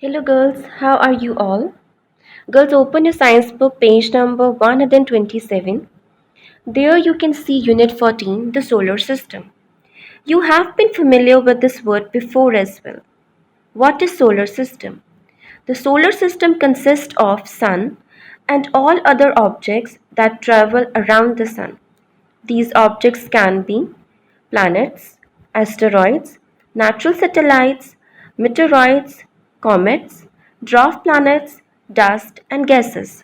Hello, girls. How are you all? Girls, open your science book, page number 127. There you can see Unit 14, the solar system. You have been familiar with this word before as well. What is solar system? The solar system consists of sun and all other objects that travel around the sun. These objects can be planets, asteroids, natural satellites, meteoroids, comets, dwarf planets, dust, and gases.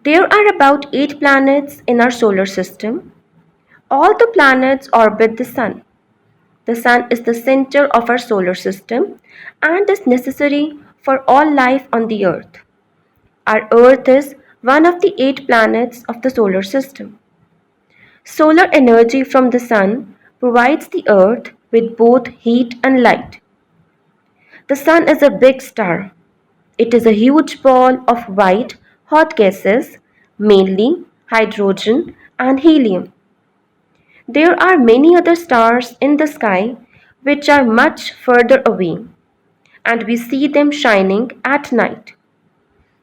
There are about 8 planets in our solar system. All the planets orbit the Sun. The Sun is the center of our solar system and is necessary for all life on the Earth. Our Earth is one of the 8 planets of the solar system. Solar energy from the Sun provides the Earth with both heat and light. The Sun is a big star. It is a huge ball of white, hot gases, mainly hydrogen and helium. There are many other stars in the sky which are much further away, and we see them shining at night.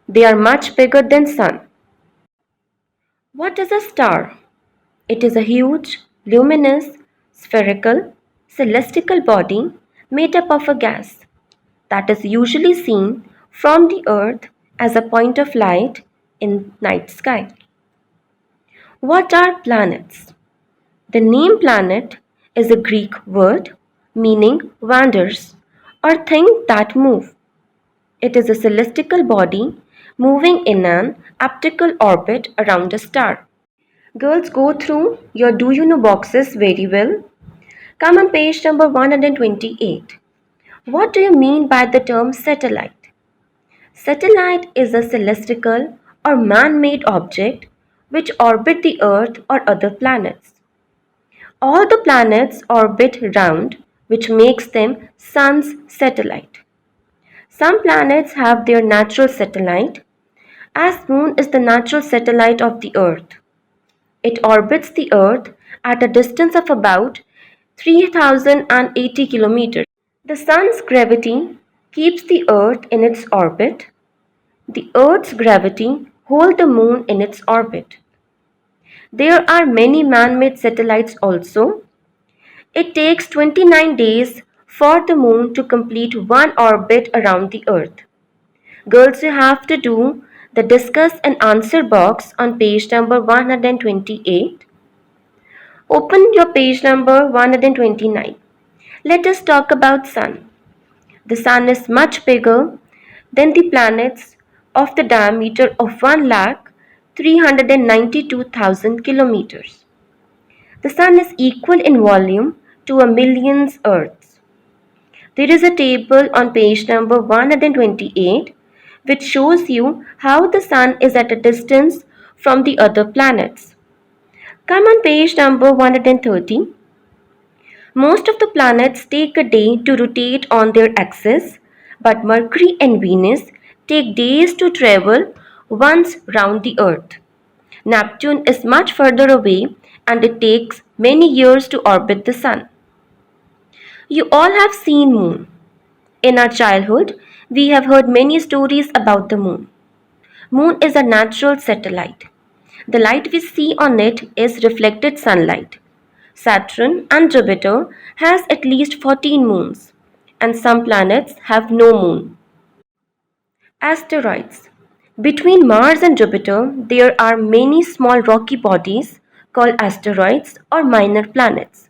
They are much bigger than Sun. What is a star? It is a huge, luminous, spherical, celestial body made up of a gas that is usually seen from the earth as a point of light in night sky. What are planets? The name planet is a Greek word meaning wanders or thing that move. It is a celestial body moving in an elliptical orbit around a star. Girls, go through your do you know boxes very well. Come on page number 128. What do you mean by the term satellite? Satellite is a celestial or man-made object which orbit the Earth or other planets. All the planets orbit round, which makes them Sun's satellite. Some planets have their natural satellite, as Moon is the natural satellite of the Earth. It orbits the Earth at a distance of about 3080 kilometers. The Sun's gravity keeps the Earth in its orbit. The Earth's gravity holds the Moon in its orbit. There are many man-made satellites also. It takes 29 days for the Moon to complete one orbit around the Earth. Girls, you have to do the discuss and answer box on page number 128. Open your page number 129. Let us talk about Sun. The Sun is much bigger than the planets of the diameter of 1,392,000 kilometers. The Sun is equal in volume to a million Earths. There is a table on page number 128 which shows you how the Sun is at a distance from the other planets. Come on page number 130. Most of the planets take a day to rotate on their axis, but Mercury and Venus take days to travel once round the Earth. Neptune is much further away and it takes many years to orbit the Sun. You all have seen Moon. In our childhood, we have heard many stories about the Moon. Moon is a natural satellite. The light we see on it is reflected sunlight. Saturn and Jupiter has at least 14 moons, and some planets have no moon. Asteroids. Between Mars and Jupiter, there are many small rocky bodies called asteroids or minor planets.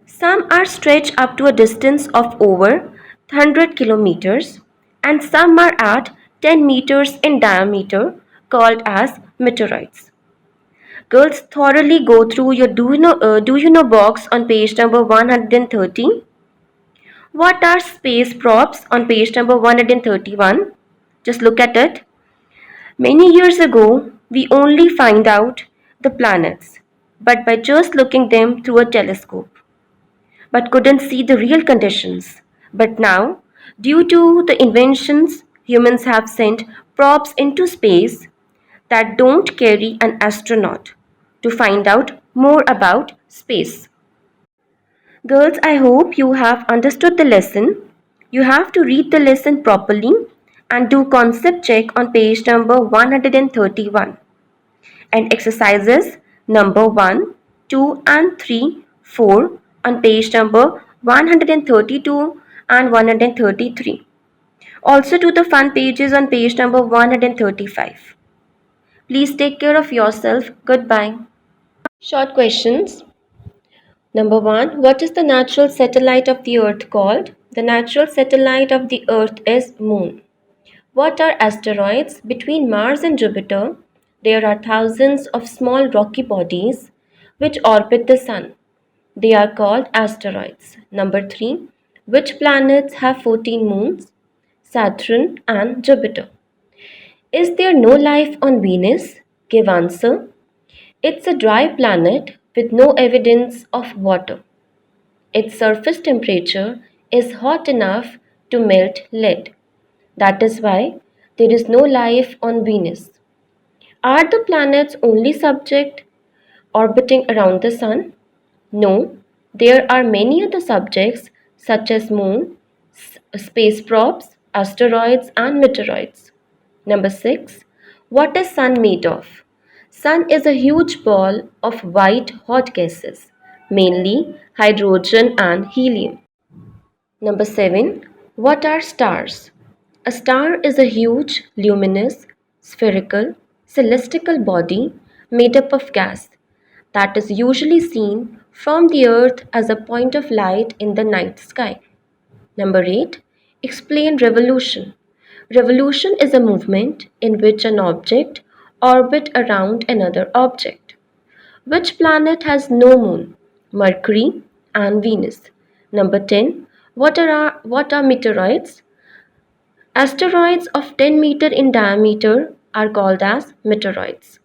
Some are stretched up to a distance of over 100 kilometers, and some are at 10 meters in diameter called as meteoroids. Girls, thoroughly go through your do you know box on page number 130. What are space props on page number 131? Just look at it. Many years ago, we only find out the planets, but by just looking them through a telescope, but couldn't see the real conditions. But now, due to the inventions, humans have sent probes into space that don't carry an astronaut to find out more about space. Girls, I hope you have understood the lesson. You have to read the lesson properly and do concept check on page number 131 and exercises number 1, 2 and 3, 4 on page number 132 and 133. Also do the fun pages on page number 135. Please take care of yourself. Goodbye. Short questions. Number 1. What is the natural satellite of the Earth called? The natural satellite of the Earth is Moon. What are asteroids? Between Mars and Jupiter, there are thousands of small rocky bodies which orbit the Sun. They are called asteroids. Number 3. Which planets have 14 moons? Saturn and Jupiter. Is there no life on Venus? Give answer. It's a dry planet with no evidence of water. Its surface temperature is hot enough to melt lead. That is why there is no life on Venus. Are the planets only subject orbiting around the Sun? No, there are many other subjects such as moon, space probes, asteroids and meteoroids. Number 6. What is Sun made of? Sun is a huge ball of white hot gases, mainly hydrogen and helium. Number 7. What are stars? A star is a huge, luminous, spherical, celestial body made up of gas that is usually seen from the earth as a point of light in the night sky. Number 8. Explain revolution. Revolution is a movement in which an object orbits around another object. Which planet has no moon? Mercury and Venus. Number 10. What are meteoroids? Asteroids of 10 meter in diameter are called as meteoroids.